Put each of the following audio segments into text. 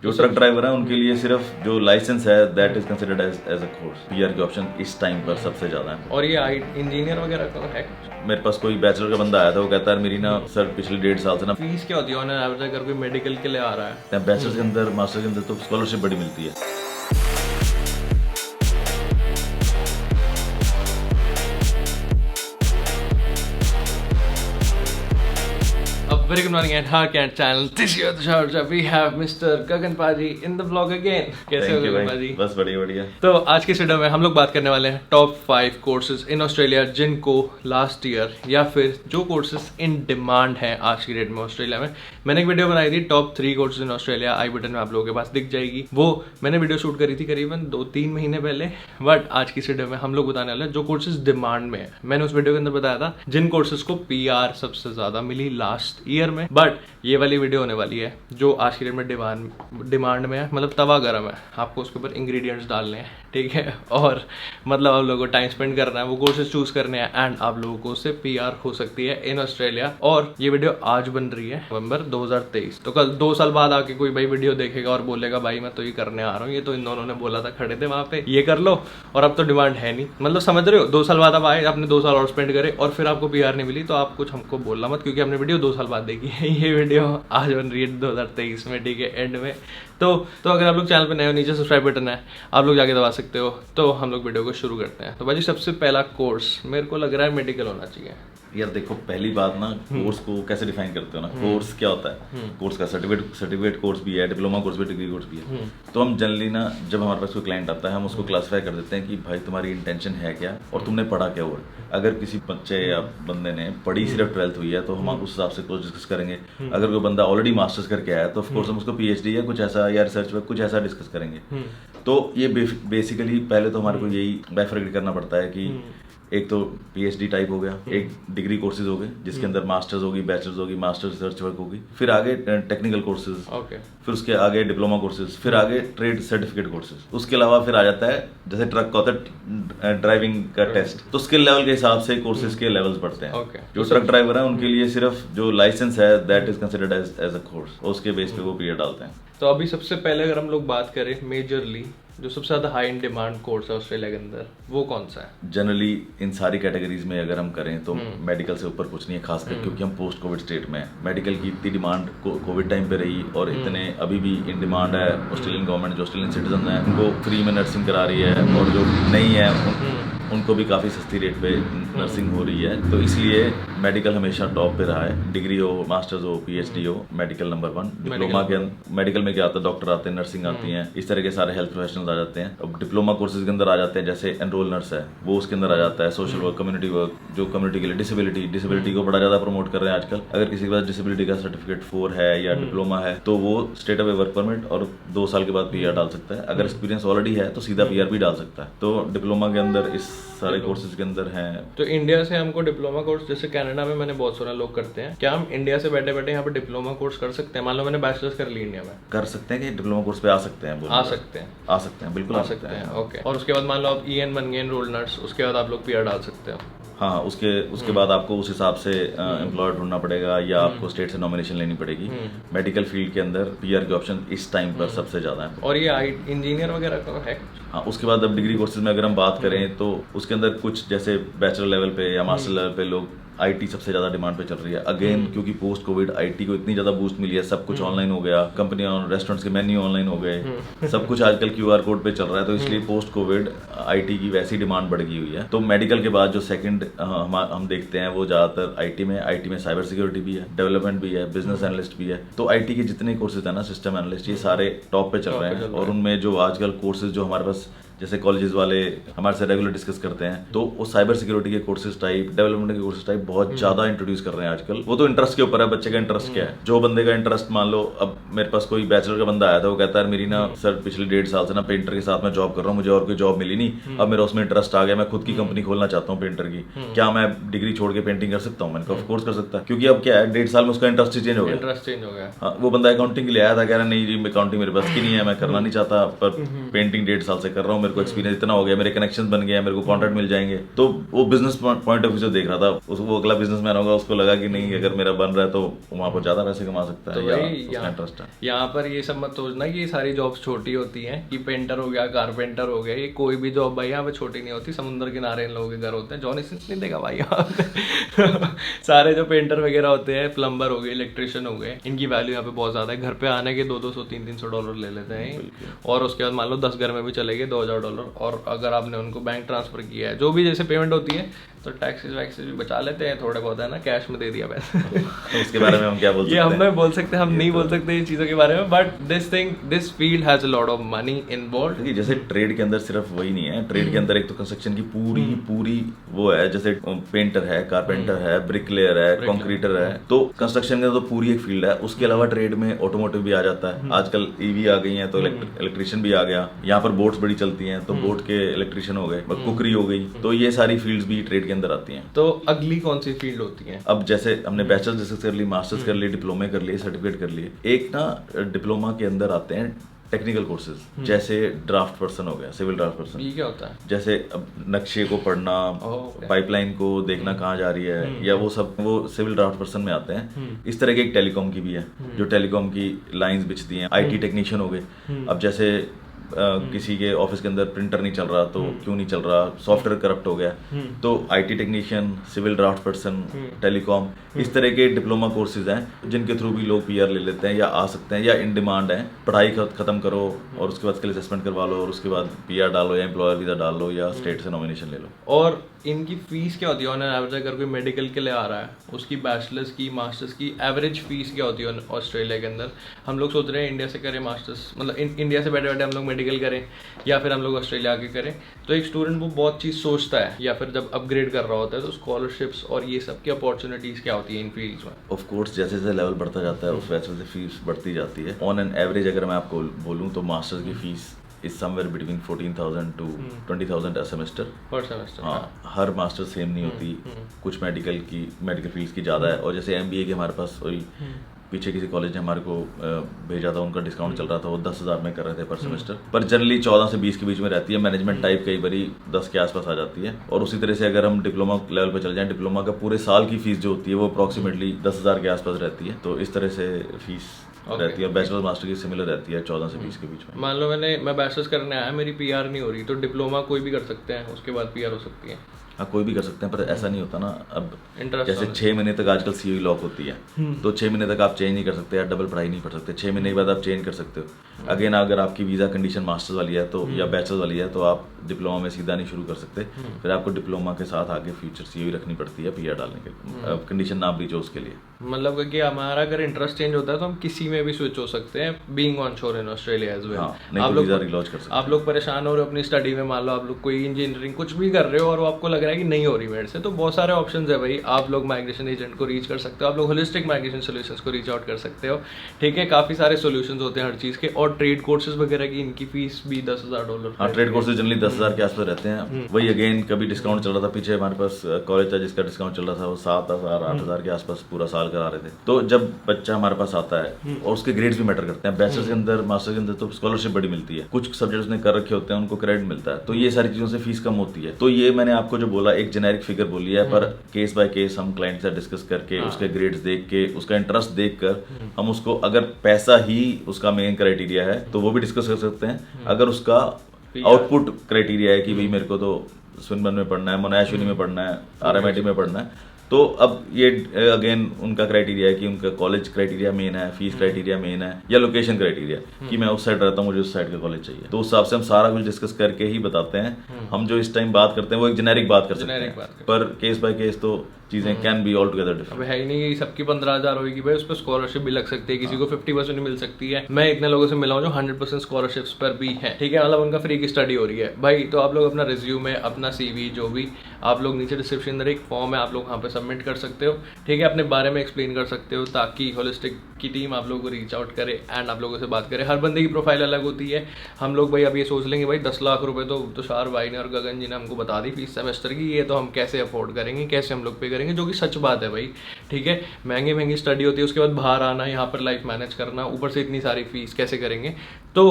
जो truck driver है उनके लिए सिर्फ जो लाइसेंस है that is considered as a course. PR के ऑप्शन इस टाइम पर सबसे ज्यादा है। और ये इंजीनियर वगैरह का है कुछ? मेरे पास कोई बैचलर का बंदा आया था, वो कहता है मेरी ना सर पिछले 1.5 साल से ना फीस क्या होती है ऑन एवरेज अगर कोई मेडिकल के लिए आ रहा है? बैचलर के अंदर मास्टर के अंदर तो स्कॉलरशिप बड़ी मिलती है। Very good morning and Harkant channel. This year the show we have Mr. Gagan Paji in the vlog again. कैसे हो गगन पाजी? बस बढ़िया बढ़िया। तो आज की वीडियो में हम लोग बात करने वाले हैं टॉप 5 कोर्सेज इन ऑस्ट्रेलिया जिनको लास्ट ईयर या फिर जो कोर्सेज इन डिमांड हैं आज की डेट में ऑस्ट्रेलिया में। मैंने एक वीडियो बनाई थी top 3 courses in Australia, I button में आप लोगों के पास दिख जाएगी। वो मैंने वीडियो शूट करी थी करीबन 2-3 महीने पहले, बट आज की वीडियो में हम लोग बताने वाले हैं जो कोर्सेज डिमांड में है। मैंने उस वीडियो के अंदर बताया था जिन कोर्सेज को PR सबसे ज्यादा मिली लास्ट ईयर में, बट ये वाली वीडियो होने वाली है जो आज की डेट में डिमांड में है, मतलब तवा गरम है। आपको उसके ऊपर इंग्रेडिएंट्स डालने हैं, ठीक है, और मतलब आप लोगों को टाइम स्पेंड करना है, वो कोर्सेज चूज करने हैं एंड आप लोगों को उससे PR हो सकती है इन ऑस्ट्रेलिया। और ये वीडियो आज बन रही है नवंबर 2023, तो कल 2 साल बाद आके कोई भाई वीडियो देखेगा और बोलेगा भाई मैं तो ये करने आ रहा हूँ, ये तो इन दोनों ने बोला था, खड़े थे वहां पे, ये कर लो, और अब तो डिमांड है नहीं। मतलब समझ रहे हो, 2 साल बाद आप आए, आपने 2 साल और स्पेंड करे और फिर आपको PR नहीं मिली, तो आप कुछ हमको बोलना मत, क्योंकि हमने वीडियो 2 साल बाद देखी है। ये वीडियो आज बन रही है 2023 में, ठीक है, एंड में। तो अगर आप लोग चैनल पे नए हो, नीचे सब्सक्राइब बटन है, आप लोग जाके दबा सकते हो। तो हम लोग वीडियो को शुरू करते हैं। तो भाई सबसे पहला कोर्स मेरे को लग रहा है मेडिकल होना चाहिए। यार देखो, पहली बात ना, कोर्स को कैसे डिफाइन करते हो ना। कोर्स क्या होता है? कोर्स का सर्टिफिकेट कोर्स भी है, डिप्लोमा कोर्स भी, डिग्री कोर्स भी है। तो हम जनरली ना, जब हमारे पास कोई क्लाइंट आता है, हम उसको क्लासिफाई कर देते हैं कि भाई तुम्हारी इंटेंशन है क्या और तुमने पढ़ा क्या हुआ। अगर किसी बच्चे या बंदे ने पढ़ी सिर्फ 12th हुई है तो हम उस हिसाब से कोर्स डिस्कस करेंगे। अगर कोई बंदा ऑलरेडी मास्टर्स करके आया तो ऑफकोर्स हम उसको PhD या कुछ ऐसा या रिसर्च वर्क कुछ ऐसा डिस्कस करेंगे। तो ये बेसिकली पहले तो हमारे को यही बाइफरकेट करना पड़ता है कि एक तो PhD टाइप हो गया, एक डिग्री कोर्सेज हो गए जिसके अंदर मास्टर्स होगी, बैचलर्स होगी, मास्टर्स रिसर्च वर्क होगी, फिर आगे टेक्निकल कोर्सेज, फिर उसके आगे डिप्लोमा कोर्सेज, फिर आगे ट्रेड सर्टिफिकेट कोर्सेज। उसके अलावा फिर आ जाता है जैसे ट्रक का होता है ड्राइविंग का टेस्ट, तो स्किल लेवल के हिसाब से कोर्सेज के लेवल्स बढ़ते हैं। जो ट्रक ड्राइवर है उनके लिए सिर्फ जो लाइसेंस है that is considered as a course, उसके बेस पे वो PR डालते हैं। तो अभी सबसे पहले अगर हम लोग बात करें मेजरली जो सबसे ज्यादा हाई इन डिमांड कोर्स है ऑस्ट्रेलिया के अंदर, वो कौन सा है? जनरली इन सारी कैटेगरीज में अगर हम करें तो मेडिकल से ऊपर कुछ नहीं है, खासकर क्योंकि हम पोस्ट कोविड स्टेट में हैं। मेडिकल की इतनी डिमांड कोविड टाइम पे रही और इतने अभी भी इन डिमांड है। ऑस्ट्रेलियन गवर्नमेंट जो ऑस्ट्रेलियन सिटीजन है उनको फ्री में नर्सिंग करा रही है, और जो नहीं है उनको भी काफ़ी सस्ती रेट पे नर्सिंग हो रही है। तो इसलिए मेडिकल हमेशा टॉप पे रहा है। डिग्री हो, मास्टर्स हो, PhD हो, मेडिकल नंबर 1। डिप्लोमा के मेडिकल में क्या आता है, डॉक्टर आते हैं, नर्सिंग आती हैं, इस तरह के सारे हेल्थ प्रोफेशनल्स आ जाते हैं। अब डिप्लोमा कोर्सेज के अंदर आ जाते हैं, जैसे एनरोल नर्स है वो उसके अंदर आ जाता है। सोशल वर्क, कम्युनिटी वर्क, जो कम्युनिटी के लिए डिसेबिलिटी को बड़ा ज़्यादा प्रमोट कर रहे हैं आजकल। अगर किसी के पास डिसेबिलिटी का सर्टिफिकेट 4 है या डिप्लोमा है तो वो स्टेट अवे वर्क परमिट और 2 साल के बाद PR डाल सकता है। अगर एक्सपीरियंस ऑलरेडी है तो सीधा PR भी डाल सकता है। तो डिप्लोमा के अंदर इस सारे कोर्सेज के अंदर हैं। तो इंडिया से हमको डिप्लोमा कोर्स, जैसे कनाडा में मैंने बहुत सारे लोग करते हैं, क्या हम इंडिया से बैठे बैठे यहाँ पे डिप्लोमा कोर्स कर सकते हैं? मान लो मैंने बैचलर्स कर ली इंडिया में, कर सकते हैं कि डिप्लोमा कोर्स पे आ सकते हैं? आ सकते हैं, बिल्कुल आ सकते हैं। ओके। और उसके बाद मान लो आप EN बन गए, एनरोल्ड नर्स, उसके बाद आप लोग PR डाल सकते हो। हाँ, उसके बाद आपको उस हिसाब से एम्प्लॉय ढूंढना पड़ेगा या आपको स्टेट से नॉमिनेशन लेनी पड़ेगी। मेडिकल फील्ड के अंदर PR के ऑप्शन इस टाइम पर सबसे ज्यादा है। और ये इंजीनियर वगैरह का है? हाँ, उसके बाद अब डिग्री कोर्सेज में अगर हम बात करें तो उसके अंदर कुछ जैसे बैचलर लेवल पे या मास्टर लेवल पे लोग IT सबसे ज्यादा डिमांड पे चल रही है। अगेन क्योंकि पोस्ट कोविड IT को इतनी ज्यादा बूस्ट मिली है, सब कुछ ऑनलाइन हो गया, कंपनियां रेस्टोरेंट्स के मेन्यू ऑनलाइन हो गए, सब कुछ आजकल QR कोड पे चल रहा है। तो इसलिए पोस्ट कोविड IT की वैसी डिमांड बढ़ गई हुई है। तो मेडिकल के बाद जो सेकंड हम देखते हैं वो ज्यादातर IT में साइबर सिक्योरिटी भी है, डेवलपमेंट भी है, बिजनेस एनालिस्ट भी है। तो IT के जितने कोर्सेज है ना, सिस्टम एनालिस्ट, ये सारे टॉप पे चल रहे हैं। और उनमें जो आजकल कोर्सेज जो हमारे पास जैसे कॉलेजेस वाले हमारे से रेगुलर डिस्कस करते हैं, तो वो साइबर सिक्योरिटी के कोर्सेज टाइप, डेवलपमेंट के कोर्सेज टाइप बहुत ज्यादा इंट्रोड्यूस कर रहे हैं आजकल। वो तो इंटरेस्ट के ऊपर है, बच्चे का इंटरेस्ट क्या है। जो बंदे का इंटरेस्ट, मान लो अब मेरे पास कोई बैचलर का बंदा आया था, वो कहता है मेरी ना सर पिछले 1.5 साल से ना पेंटर के साथ मैं जॉब कर रहा हूँ, मुझे और कोई जॉब मिली नहीं, अब मेरा उसमें इंटरेस्ट आ गया, मैं खुद की कंपनी खोलना चाहता हूँ पेंटर की, क्या मैं डिग्री छोड़ के पेंटिंग कर सकता हूँ? मैंने कहा ऑफकोर्स कर सकता है, क्योंकि अब क्या है 1.5 साल में उसका इंटरेस्ट चेंज हो गया। हाँ, वो बंदा अकाउंटिंग के लिए आया था, कह रहा नहीं जी अकाउंटिंग मेरे बस की नहीं है, मैं करना नहीं चाहता, पर पेंटिंग 1.5 साल से कर रहा हूँ, मेरे को एक्सपीरियंस इतना हो गया, मेरे कनेक्शन बन गए, मेरे को कॉन्ट्रैक्ट मिल जाएंगे। तो वो बिजनेस पॉइंट ऑफ व्यू से देख रहा था, वो अगला बिजनेसमैन होगा, उसको लगा कि नहीं अगर मेरा बन रहा है तो वहाँ पर ज्यादा पैसे कमा सकता है, तो या भाई उसका इंटरेस्ट है। यहाँ पर ये सब मत सोचना कि ये सारी जॉब्स छोटी होती हैं, कि पेंटर हो गया, कारपेंटर हो गया, ये कोई भी जॉब भाई यहाँ पे छोटी नहीं होती। समुद्र किनारे इन लोगों के घर होते हैं, जॉनी सिंस नहीं देगा भाई यहाँ पे सारे जो पेंटर वगैरह होते हैं, प्लम्बर हो गए, इलेक्ट्रिशियन हो गए, इनकी वैल्यू यहाँ पे बहुत ज्यादा है। घर पे आने के $200-300 ले लेते हैं, और उसके बाद मान लो 10 घर में भी चले गए $2000, और अगर आपने उनको बैंक ट्रांसफर किया है, जो भी जैसे पेमेंट होती है, तो टैक्सेस वैक्सेस भी बचा लेते हैं थोड़े बहुत, है ना, कैश में दे दिया पैसे उसके बारे में हम क्या बोल सकते ये हैं? हम नहीं बोल सकते, हम नहीं बोल सकते ये चीज़ों के बारे में, but this field has a lot of money involve. देखिए जैसे ट्रेड के अंदर सिर्फ वही नहीं है, ट्रेड के अंदर एक तो कंस्ट्रक्शन की पूरी वो है, जैसे पेंटर है, कारपेंटर है, ब्रिकलेयर है, कंक्रीटर है, तो कंस्ट्रक्शन के अंदर तो पूरी एक फील्ड है। उसके अलावा ट्रेड में ऑटोमोटिव भी आ जाता है, आजकल ईवी आ गई है तो इलेक्ट्रिशियन भी आ गया, यहाँ पर बोट्स बड़ी चलती हैं तो बोट के इलेक्ट्रिशियन हो गए, कुकरी हो गई, तो ये सारी फील्ड्स भी ट्रेड के अंदर आती हैं। तो अगली कौन सी फील्ड होती है? अब जैसे हमने बैचलर्स डिस्कस कर ली, मास्टर्स कर लिए, डिप्लोमे कर लिए, सर्टिफिकेट कर लिए, एक ना डिप्लोमा के अंदर आते हैं टेक्निकल कोर्सेज, जैसे ड्राफ्ट पर्सन हो गया, सिविल ड्राफ्ट पर्सन। ये क्या होता है? जैसे अब नक्शे को पढ़ना, पाइपलाइन को देखना कहाँ जा रही है, या वो सब वो सिविल ड्राफ्ट पर्सन में आते हैं। इस तरह की एक टेलीकॉम की भी है, जो टेलीकॉम की लाइंस बिछती हैं। आईटी टेक्नीशियन हो गए, अब जैसे किसी के ऑफिस के अंदर प्रिंटर नहीं चल रहा तो क्यों नहीं चल रहा, सॉफ्टवेयर करप्ट हो गया, तो IT technician, civil draft person, telecom, इस तरह के डिप्लोमा कोर्सेज हैं जिनके थ्रू भी लोग पीआर ले लेते हैं या आ सकते हैं, या इन डिमांड है। पढ़ाई खत्म करो और उसके बाद स्किल असेसमेंट करवा लो और उसके बाद पीआर डालो या एम्प्लॉयर वीजा डाल लो या स्टेट से नॉमिनेशन ले लो। और इनकी फीस क्या होती है ऑन एवरेज? अगर कोई मेडिकल के लिए आ रहा है, उसकी बैचलर्स की, मास्टर्स की एवरेज फीस क्या होती है ऑस्ट्रेलिया के अंदर? हम लोग सोच रहे हैं इंडिया से करें मास्टर्स, मतलब इंडिया से बैठे बैठे हम लोग मेडिकल करें, या फिर हम लोग ऑस्ट्रेलिया आके करें। तो एक स्टूडेंट वो बहुत चीज़ सोचता है, या फिर जब अपग्रेड कर रहा होता है तो स्कॉलरशिप्स और ये सब की अपॉर्चुनिटीज़ क्या होती है इन फील्ड्स में? ऑफ कोर्स जैसे जैसे लेवल बढ़ता जाता है उस वजह से फीस बढ़ती जाती है। ऑन एन एवरेज अगर मैं आपको बोलूँ तो मास्टर्स की fees is somewhere between 14,000 to 20,000 a semester. पर सेमेस्टर? हाँ, हर मास्टर सेम नहीं होती, कुछ मेडिकल फीस की ज़्यादा है। और जैसे एमबीए के हमारे पास वही पीछे किसी कॉलेज ने हमारे को भेजा था, उनका डिस्काउंट चल रहा था, वो 10,000 में कर रहे थे पर सेमेस्टर, पर जनरली 14 से 20 के बीच में रहती है। मैनेजमेंट टाइप कई बारी 10 के आसपास आ जाती है। और उसी तरह से अगर हम डिप्लोमा लेवल पे चल जाएं, डिप्लोमा का पूरे साल की फीस जो होती है वो अप्रॉक्सीमेटली 10,000 के आसपास रहती है। तो इस तरह से फीस रहती है। बैचलर मास्टर की सिमिलर रहती है 14 से 20 के बीच में। मान लो मैं बैचलर्स करने आया, मेरी पीआर नहीं हो रही, तो डिप्लोमा कोई भी कर सकते हैं, उसके बाद पीआर हो सकती है? हाँ, कोई भी कर सकते हैं, पर ऐसा नहीं होता ना। अब इंटरेस्ट जैसे 6 महीने तक आजकल सीओई लॉक होती है, तो 6 महीने तक आप चेंज नहीं कर सकते या डबल पढ़ाई नहीं पढ़ सकते। 6 महीने के बाद आप चेंज कर सकते हो। अगेन अगर आपकी वीज़ा कंडीशन मास्टर्स वाली है तो या बैचलर्स वाली है तो आप डिप्लोमा में सीधा नहीं शुरू कर सकते, फिर आपको डिप्लोमा के साथ आगे फ्यूचर सीओई रखनी पड़ती है पीआर डालने के, कंडीशन ना ब्रीच हो उसके लिए। मतलब कि हमारा अगर इंटरेस्ट चेंज होता है तो हम किसी में भी स्विच हो सकते हैं, बीइंग ऑन शोर इन ऑस्ट्रेलिया एज वेल। आप लोग रिलॉन्च कर सकते हैं। आप लोग परेशान हो रहे हो अपनी स्टडी में, मान लो आप लोग कोई इंजीनियरिंग कुछ भी कर रहे हो और वो आपको लग रहा है कि नहीं हो रही मेरे से, तो बहुत सारे ऑप्शंस है भाई। आप लोग माइग्रेशन एजेंट को रीच कर सकते हो, आप लोग होलिस्टिक माइग्रेशन सॉल्यूशंस को रीच आउट कर सकते हो, ठीक है। काफी सारे सॉल्यूशंस होते हैं हर चीज के। और ट्रेड कोर्सेज वगैरह की इनकी फीस भी $10,000। हाँ, ट्रेड कोर्सेज जनरली 10,000 के आसपास रहते हैं। वही अगेन कभी डिस्काउंट चल रहा था, पीछे हमारे पास कॉलेज था जिसका डिस्काउंट चल रहा था, वो 7,000 8,000 के आसपास पूरा साल करा रहे थे। तो जब बच्चा हमारे पास आता है और उसके ग्रेड्स भी मैटर करते हैं, बैचलर्स के अंदर, मास्टर्स के अंदर तो स्कॉलरशिप बड़ी मिलती है, कुछ सब्जेक्ट्स ने कर रखे होते हैं उनको क्रेडिट मिलता है, तो ये सारी चीजों से फीस कम होती है। तो ये मैंने आपको जो बोला एक जेनेरिक फिगर बोली है, पर केस बाय केस हम क्लाइंट से डिस्कस करके उसके ग्रेड्स देख के, उसका इंटरेस्ट देख कर हम उसको, अगर पैसा ही उसका मेन क्राइटेरिया है तो वो भी डिस्कस कर सकते हैं। अगर उसका आउटपुट क्राइटेरिया है कि भाई मेरे को तो स्विनबर्न में पढ़ना है, मोनाश यूनी में पढ़ना है, RMIT में पढ़ना है, तो अब ये अगेन उनका क्राइटेरिया है कि उनका कॉलेज क्राइटेरिया मेन है, फीस क्राइटेरिया मेन है, या लोकेशन क्राइटेरिया कि मैं उस साइड रहता हूँ, मुझे उस साइड का कॉलेज चाहिए। तो उस हिसाब से हम सारा कुछ डिस्कस करके ही बताते हैं। हम जो इस टाइम बात करते हैं वो एक जेनेरिक बात कर सकते हैं, पर केस बाय केस तो चीजें can be all together different. अब है ही नहीं कि सबकी 15,000 होगी भाई, उस पर स्कॉलरशिप भी लग सकती है, किसी को 50% मिल सकती है। मैं इतने लोगों से मिला हूँ जो 100% स्कॉलरशिप्स पर भी है, ठीक है, मतलब उनका फ्री की स्टडी हो रही है भाई। तो आप लोग अपना रिज्यूमे, अपना CV, जो भी आप लोग नीचे डिस्क्रिप्शन अंदर एक फॉर्म है, आप लोग वहाँ पे सबमिट कर सकते हो, ठीक है, अपने बारे में एक्सप्लेन कर सकते हो, ताकि होलिस्टिक की टीम आप लोगों को रीच आउट करे एंड आप लोगों से बात करे। हर बंदे की प्रोफाइल अलग होती है। हम लोग भाई अब ये सोच लेंगे भाई 10 लाख रुपए तो तुषार भाई ने और गगन जी ने हमको बता दी फीस सेमेस्टर की, ये तो हम कैसे अफोर्ड करेंगे, कैसे हम लोग पे करेंगे, जो कि सच बात है भाई, ठीक है। महंगी स्टडी होती है, उसके बाद बाहर आना, यहाँ पर लाइफ मैनेज करना, ऊपर से इतनी सारी फीस कैसे करेंगे। तो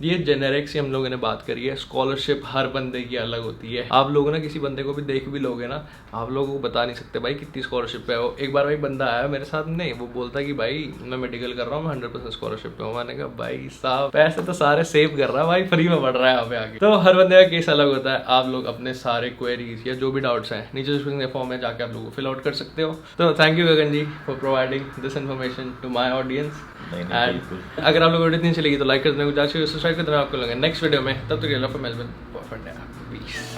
ये जेनेरिक्स की हम लोगों ने बात करी है। स्कॉलरशिप हर बंदे की अलग होती है। आप लोग ना किसी बंदे को भी देख भी लोगे ना, आप लोगों को बता नहीं सकते भाई कितनी स्कॉलरशिप पे हो। एक बार भाई बंदा आया मेरे साथ में, वो बोलता कि भाई मैं मेडिकल कर रहा हूँ, मैं 100% स्कॉलरशिप पे हूँ। मैंने कहा भाई साहब पैसे तो सारे सेव कर रहा है भाई, फ्री में पढ़ रहा है यहाँ पे आगे। तो हर बंदे का केस अलग होता है। आप लोग अपने सारे क्वेरीज या जो भी डाउट्स हैं नीचे डिस्क्रिप्शन फॉर्म में जाके आप लोग फिल आउट कर सकते हो। तो thank you Gagan ji for providing this information to my audience. And अगर आप लोग वीडियो इतनी अच्छी लगी तो लाइक कर देना, सब्सक्राइब कर देना। आपको लगे नेक्स्ट वीडियो में, तब तक के लिए पीस।